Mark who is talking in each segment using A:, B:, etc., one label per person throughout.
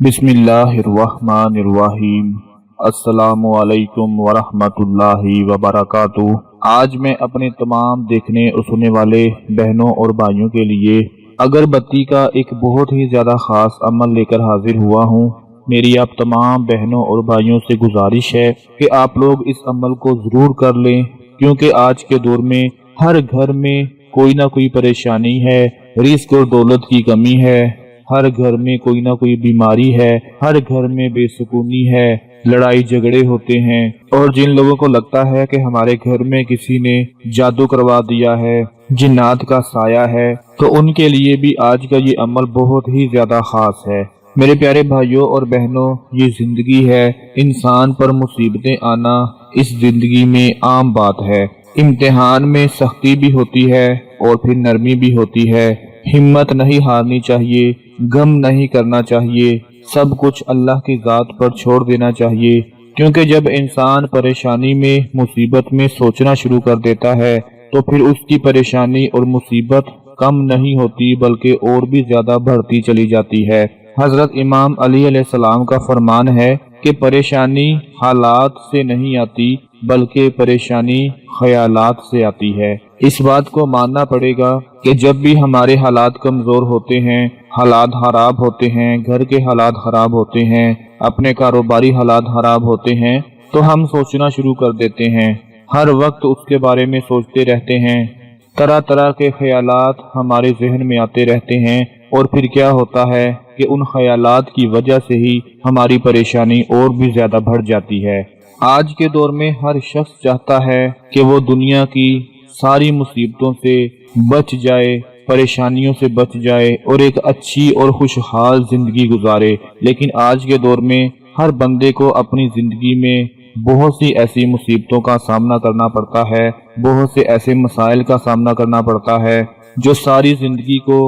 A: بسم اللہ الرحمن الرحیم۔ السلام علیکم ورحمۃ اللہ وبرکاتہ۔ آج میں اپنے تمام دیکھنے اور سننے والے بہنوں اور بھائیوں کے لیے اگربتی کا ایک بہت ہی زیادہ خاص عمل لے کر حاضر ہوا ہوں۔ میری آپ تمام بہنوں اور بھائیوں سے گزارش ہے کہ آپ لوگ اس عمل کو ضرور کر لیں، کیونکہ آج کے دور میں ہر گھر میں کوئی نہ کوئی پریشانی ہے، رزق اور دولت کی کمی ہے، ہر گھر میں کوئی نہ کوئی بیماری ہے، ہر گھر میں بے سکونی ہے، لڑائی جھگڑے ہوتے ہیں، اور جن لوگوں کو لگتا ہے کہ ہمارے گھر میں کسی نے جادو کروا دیا ہے، جنات کا سایہ ہے، تو ان کے لیے بھی آج کا یہ عمل بہت ہی زیادہ خاص ہے۔ میرے پیارے بھائیوں اور بہنوں، یہ زندگی ہے، انسان پر مصیبتیں آنا اس زندگی میں عام بات ہے۔ امتحان میں سختی بھی ہوتی ہے اور پھر نرمی بھی ہوتی ہے۔ ہمت نہیں ہارنی چاہیے، غم نہیں کرنا چاہیے، سب کچھ اللہ کی ذات پر چھوڑ دینا چاہیے، کیونکہ جب انسان پریشانی میں مصیبت میں سوچنا شروع کر دیتا ہے تو پھر اس کی پریشانی اور مصیبت کم نہیں ہوتی بلکہ اور بھی زیادہ بڑھتی چلی جاتی ہے۔ حضرت امام علی علیہ السلام کا فرمان ہے کہ پریشانی حالات سے نہیں آتی بلکہ پریشانی خیالات سے آتی ہے۔ اس بات کو ماننا پڑے گا کہ جب بھی ہمارے حالات کمزور ہوتے ہیں، حالات خراب ہوتے ہیں، گھر کے حالات خراب ہوتے ہیں، اپنے کاروباری حالات خراب ہوتے ہیں، تو ہم سوچنا شروع کر دیتے ہیں، ہر وقت اس کے بارے میں سوچتے رہتے ہیں، طرح طرح کے خیالات ہمارے ذہن میں آتے رہتے ہیں، اور پھر کیا ہوتا ہے کہ ان خیالات کی وجہ سے ہی ہماری پریشانی اور بھی زیادہ بڑھ جاتی ہے۔ آج کے دور میں ہر شخص چاہتا ہے کہ وہ دنیا کی ساری مصیبتوں سے بچ جائے، پریشانیوں سے بچ جائے اور ایک اچھی اور خوشحال زندگی گزارے، لیکن آج کے دور میں ہر بندے کو اپنی زندگی میں بہت سی ایسی مصیبتوں کا سامنا کرنا پڑتا ہے، بہت سے ایسے مسائل کا سامنا کرنا پڑتا ہے جو ساری زندگی کو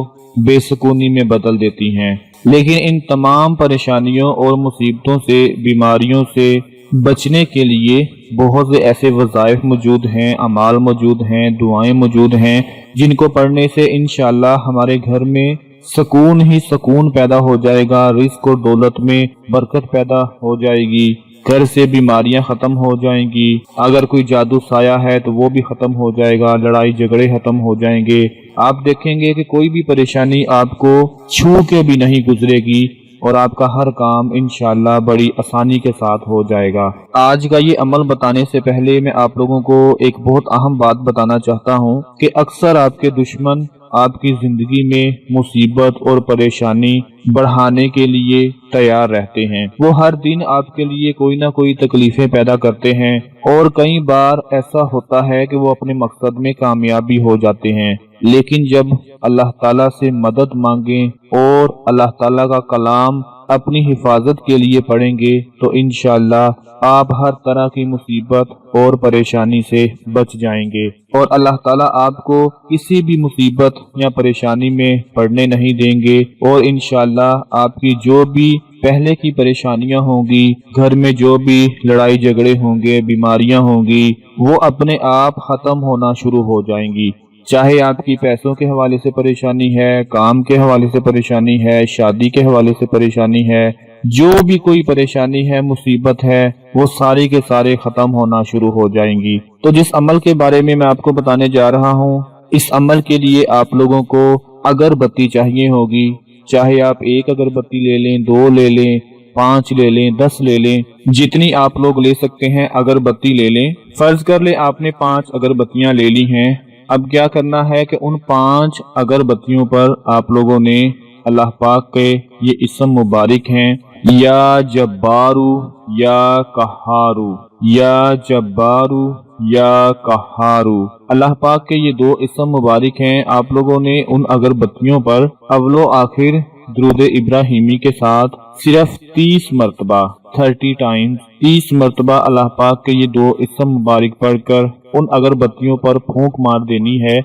A: بے سکونی میں بدل دیتی ہیں۔ لیکن ان تمام پریشانیوں اور مصیبتوں سے، بیماریوں سے بچنے کے لیے بہت سے ایسے وظائف موجود ہیں، اعمال موجود ہیں، دعائیں موجود ہیں، جن کو پڑھنے سے انشاءاللہ ہمارے گھر میں سکون ہی سکون پیدا ہو جائے گا، رزق اور دولت میں برکت پیدا ہو جائے گی، گھر سے بیماریاں ختم ہو جائیں گی، اگر کوئی جادو سایہ ہے تو وہ بھی ختم ہو جائے گا، لڑائی جھگڑے ختم ہو جائیں گے۔ آپ دیکھیں گے کہ کوئی بھی پریشانی آپ کو چھو کے بھی نہیں گزرے گی اور آپ کا ہر کام انشاءاللہ بڑی آسانی کے ساتھ ہو جائے گا۔ آج کا یہ عمل بتانے سے پہلے میں آپ لوگوں کو ایک بہت اہم بات بتانا چاہتا ہوں کہ اکثر آپ کے دشمن آپ کی زندگی میں مصیبت اور پریشانی بڑھانے کے لیے تیار رہتے ہیں۔ وہ ہر دن آپ کے لیے کوئی نہ کوئی تکلیفیں پیدا کرتے ہیں، اور کئی بار ایسا ہوتا ہے کہ وہ اپنے مقصد میں کامیاب بھی ہو جاتے ہیں، لیکن جب اللہ تعالیٰ سے مدد مانگیں اور اللہ تعالیٰ کا کلام اپنی حفاظت کے لیے پڑھیں گے تو انشاءاللہ آپ ہر طرح کی مصیبت اور پریشانی سے بچ جائیں گے، اور اللہ تعالیٰ آپ کو کسی بھی مصیبت یا پریشانی میں پڑنے نہیں دیں گے، اور انشاءاللہ آپ کی جو بھی پہلے کی پریشانیاں ہوں گی، گھر میں جو بھی لڑائی جھگڑے ہوں گے، بیماریاں ہوں گی، وہ اپنے آپ ختم ہونا شروع ہو جائیں گی۔ چاہے آپ کی پیسوں کے حوالے سے پریشانی ہے، کام کے حوالے سے پریشانی ہے، شادی کے حوالے سے پریشانی ہے، جو بھی کوئی پریشانی ہے، مصیبت ہے، وہ سارے کے سارے ختم ہونا شروع ہو جائیں گی۔ تو جس عمل کے بارے میں آپ کو بتانے جا رہا ہوں، اس عمل کے لیے آپ لوگوں کو اگربتی چاہیے ہوگی، چاہے آپ 1 اگربتی لے لیں، 2 لے لیں، 5 لے لیں، 10 لے لیں، جتنی آپ لوگ لے سکتے ہیں اگربتی لے لیں۔ فرض کر لیں آپ نے 5 اگربتیاں لے لی ہیں۔ اب کیا کرنا ہے کہ ان 5 اگربتیوں پر آپ لوگوں نے اللہ پاک کے یہ اسم مبارک ہیں، یا جبارو یا قہارو، یا جبارو یا قہارو۔ اللہ پاک کے یہ 2 اسم مبارک ہیں۔ آپ لوگوں نے ان اگربتیوں پر اول و آخر درود ابراہیمی کے ساتھ صرف 30 مرتبہ 30 مرتبہ اللہ پاک کے یہ 2 اسم مبارک پڑھ کر ان اگربتیوں پر پھونک مار دینی ہے،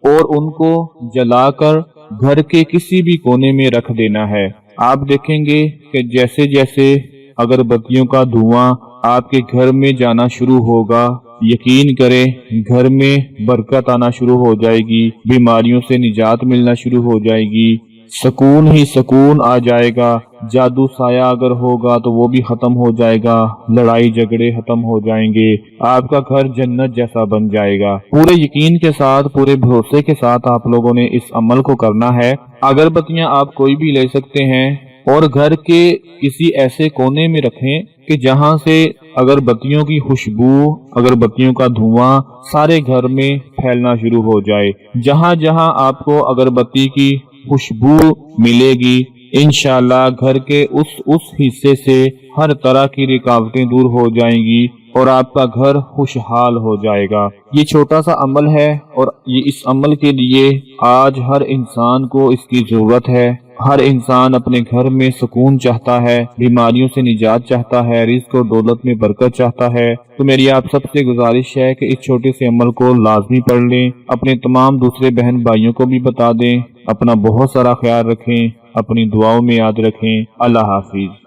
A: اور ان کو جلا کر گھر کے کسی بھی کونے میں رکھ دینا ہے۔ آپ دیکھیں گے کہ جیسے جیسے اگربتیوں کا دھواں آپ کے گھر میں جانا شروع ہوگا، یقین کریں گھر میں برکت آنا شروع ہو جائے گی، بیماریوں سے نجات ملنا شروع ہو جائے گی، سکون ہی سکون آ جائے گا، جادو سایہ اگر ہوگا تو وہ بھی ختم ہو جائے گا، لڑائی جھگڑے ختم ہو جائیں گے، آپ کا گھر جنت جیسا بن جائے گا۔ پورے یقین کے ساتھ، پورے بھروسے کے ساتھ آپ لوگوں نے اس عمل کو کرنا ہے۔ اگربتیاں آپ کوئی بھی لے سکتے ہیں اور گھر کے کسی ایسے کونے میں رکھیں کہ جہاں سے اگربتیوں کی خوشبو، اگربتیوں کا دھواں سارے گھر میں پھیلنا شروع ہو جائے۔ جہاں جہاں آپ کو اگربتی کی خوشبو ملے گی، انشاءاللہ گھر کے اس حصے سے ہر طرح کی رکاوٹیں دور ہو جائیں گی اور آپ کا گھر خوشحال ہو جائے گا۔ یہ چھوٹا سا عمل ہے اور اس عمل کے لیے آج ہر انسان کو اس کی ضرورت ہے۔ ہر انسان اپنے گھر میں سکون چاہتا ہے، بیماریوں سے نجات چاہتا ہے، رزق اور دولت میں برکت چاہتا ہے۔ تو میری آپ سب سے گزارش ہے کہ اس چھوٹے سے عمل کو لازمی پڑھ لیں، اپنے تمام دوسرے بہن بھائیوں کو بھی بتا دیں۔ اپنا بہت سارا خیال رکھیں، اپنی دعاؤں میں یاد رکھیں۔ اللہ حافظ۔